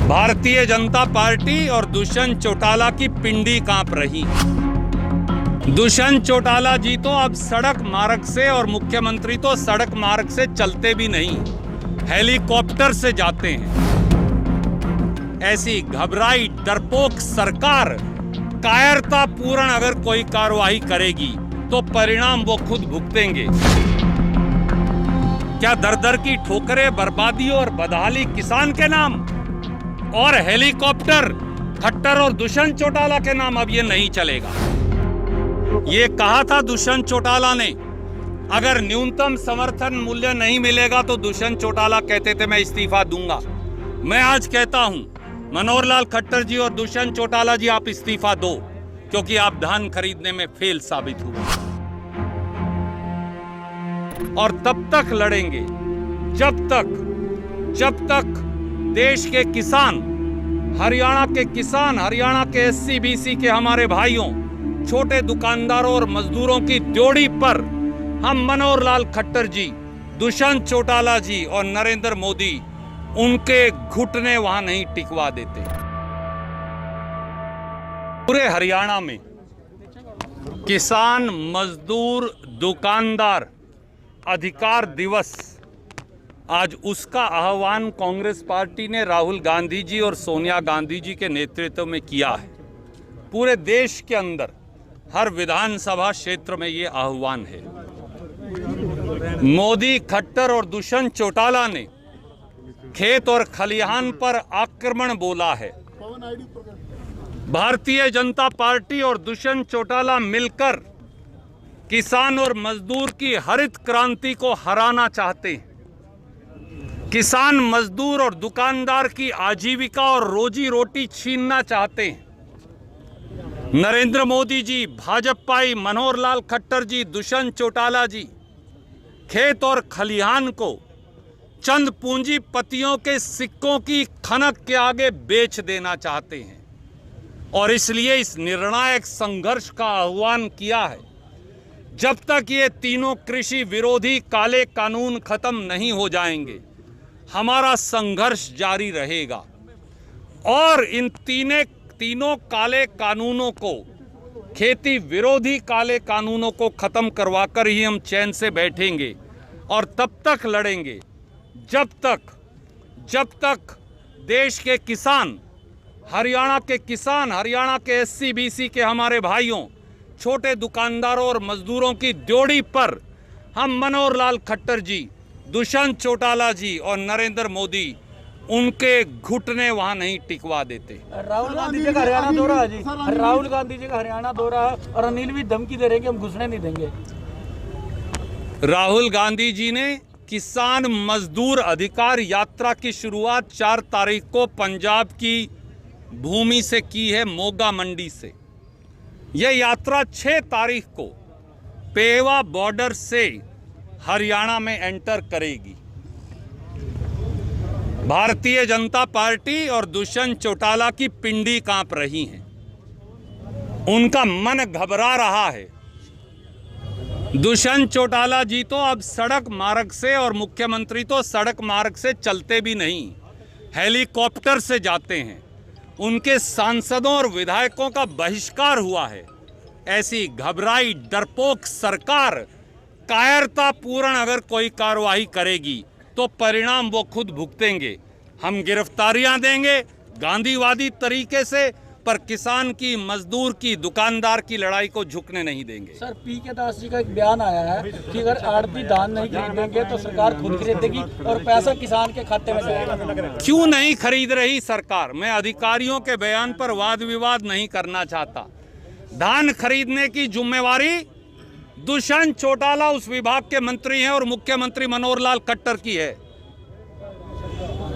Bharatiya Janata party और दुष्यंत चौटाला की पिंडी कांप रही। दुष्यंत चौटाला जी तो अब सड़क मार्ग से और मुख्यमंत्री तो सड़क मार्ग से चलते भी नहीं, हेलीकॉप्टर से जाते हैं। ऐसी घबराई डरपोक सरकार कायरतापूर्ण अगर कोई कार्रवाई करेगी तो परिणाम वो खुद भुगतेंगे। क्या दर दर की ठोकरें, बर्बादी और बदहाली किसान के नाम और हेलीकॉप्टर खट्टर और दुष्यंत चौटाला के नाम अब ये नहीं चलेगा। ये कहा था दुष्यंत चौटाला ने, अगर न्यूनतम समर्थन मूल्य नहीं मिलेगा तो दुष्यंत चौटाला कहते थे मैं इस्तीफा दूंगा। मैं आज कहता हूं मनोहर लाल खट्टर जी और दुष्यंत चौटाला जी, आप इस्तीफा दो, क्योंकि आप धान खरीदने में फेल साबित हुए और तब तक लड़ेंगे जब तक देश के किसान, हरियाणा के किसान, हरियाणा के एससी बीसी के हमारे भाइयों, छोटे दुकानदारों और मजदूरों की ड्योढ़ी पर हम मनोहर लाल खट्टर जी, दुष्यंत चौटाला जी और नरेंद्र मोदी उनके घुटने वहां नहीं टिकवा देते। पूरे हरियाणा में किसान, मजदूर, दुकानदार अधिकार दिवस, आज उसका आह्वान कांग्रेस पार्टी ने राहुल गांधी जी और सोनिया गांधी जी के नेतृत्व में किया है। पूरे देश के अंदर हर विधानसभा क्षेत्र में ये आह्वान है। मोदी, खट्टर और दुष्यंत चौटाला ने खेत और खलिहान पर आक्रमण बोला है। भारतीय जनता पार्टी और दुष्यंत चौटाला मिलकर किसान और मजदूर की हरित क्रांति को हराना चाहते हैं। किसान, मजदूर और दुकानदार की आजीविका और रोजी रोटी छीनना चाहते हैं। नरेंद्र मोदी जी, भाजपाई मनोहर लाल खट्टर जी, दुष्यंत चौटाला जी खेत और खलिहान को चंद पूंजीपतियों के सिक्कों की खनक के आगे बेच देना चाहते हैं और इसलिए इस निर्णायक संघर्ष का आह्वान किया है। जब तक ये तीनों कृषि विरोधी काले कानून खत्म नहीं हो जाएंगे, हमारा संघर्ष जारी रहेगा और इन तीनों काले कानूनों को, खेती विरोधी काले कानूनों को खत्म करवाकर ही हम चैन से बैठेंगे और तब तक लड़ेंगे जब तक देश के किसान, हरियाणा के किसान, हरियाणा के एससी बीसी के हमारे भाइयों, छोटे दुकानदारों और मजदूरों की ड्योढ़ी पर हम मनोहर लाल खट्टर जी, दुष्यंत चौटाला जी और नरेंद्र मोदी उनके घुटने वहां नहीं टिकवा देते। राहुल गांधी जी का हरियाणा दौरा है जी, राहुल गांधी जी का हरियाणा दौरा है और अनिल भी धमकी दे रहे हैं कि हम घुसने नहीं देंगे। राहुल गांधी जी ने किसान मजदूर अधिकार यात्रा की शुरुआत 4 तारीख को पंजाब की भूमि से की है, मोगा मंडी से। यह यात्रा 6 तारीख को पेवा बॉर्डर से हरियाणा में एंटर करेगी। भारतीय जनता पार्टी और दुष्यंत चौटाला की पिंडी कांप रही है, उनका मन घबरा रहा है। दुष्यंत चौटाला जी तो अब सड़क मार्ग से और मुख्यमंत्री तो सड़क मार्ग से चलते भी नहीं, हेलीकॉप्टर से जाते हैं। उनके सांसदों और विधायकों का बहिष्कार हुआ है। ऐसी घबराई डरपोक सरकार कायरतापूर्ण अगर कोई कार्रवाई करेगी तो परिणाम वो खुद भुगतेंगे। हम गिरफ्तारियां देंगे गांधीवादी तरीके से, पर किसान की, मजदूर की, दुकानदार की लड़ाई को झुकने नहीं देंगे। Sir, PK. दास जी का एक बयान आया है कि अगर आड़ती धान नहीं खरीदेंगे तो सरकार खुद खरीदेगी और पैसा किसान के खाते में जाएगा। क्यों नहीं खरीद रही सरकार? मैं अधिकारियों के बयान पर वाद विवाद नहीं करना चाहता। धान खरीदने की जिम्मेवारी दुष्यंत चौटाला उस विभाग के मंत्री हैं और मुख्यमंत्री मनोहर लाल खट्टर की है।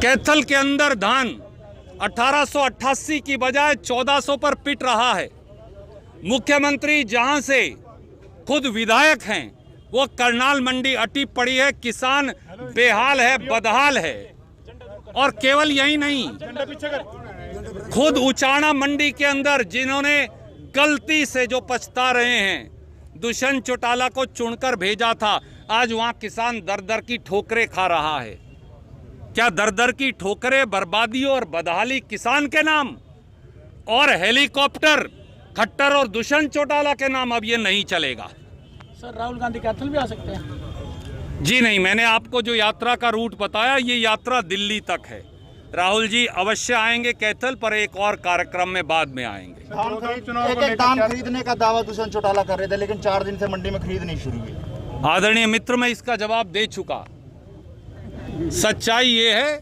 कैथल के अंदर धान 1888 की बजाय 1400 पर पिट रहा है। मुख्यमंत्री जहां से खुद विधायक हैं, वो करनाल मंडी अटी पड़ी है। किसान बेहाल है, बदहाल है। और केवल यही नहीं, खुद उचाना मंडी के अंदर जिन्होंने गलती से, जो पछता रहे हैं, दुष्यंत चौटाला को चुनकर भेजा था, आज वहां किसान दर दर की ठोकरें खा रहा है। क्या दर दर की ठोकरें, बर्बादी और बदहाली किसान के नाम और हेलीकॉप्टर खट्टर और दुष्यंत चौटाला के नाम अब ये नहीं चलेगा। सर राहुल गांधी कैथल भी आ सकते हैं? जी नहीं, मैंने आपको जो यात्रा का रूट बताया, ये यात्रा दिल्ली तक है। राहुल जी अवश्य आएंगे कैथल, पर एक और कार्यक्रम में बाद में आएंगे। एक धान खरीदने का दावा दुष्यंत चौटाला कर रहे थे, लेकिन 4 दिन से मंडी में खरीद नहीं शुरू हुई। आदरणीय मित्र, मैं इसका जवाब दे चुका। सच्चाई ये है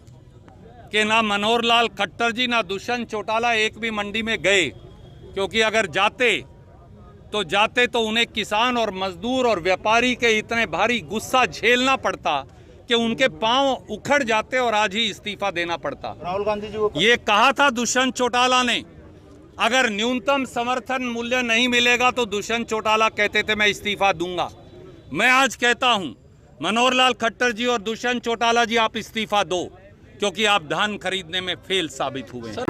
कि ना मनोहर लाल खट्टर जी ना दुष्यंत चौटाला एक भी मंडी में गए, क्योंकि अगर जाते तो उन्हें किसान और मजदूर और व्यापारी के इतने भारी गुस्सा झेलना पड़ता कि उनके पांव उखड़ जाते और आज ही इस्तीफा देना पड़ता। राहुल गांधी जी को ये कहा था दुष्यंत चौटाला ने, अगर न्यूनतम समर्थन मूल्य नहीं मिलेगा तो दुष्यंत चौटाला कहते थे मैं इस्तीफा दूंगा। मैं आज कहता हूं मनोहर लाल खट्टर जी और दुष्यंत चौटाला जी, आप इस्तीफा दो, क्योंकि आप धान खरीदने में फेल साबित हुए हैं।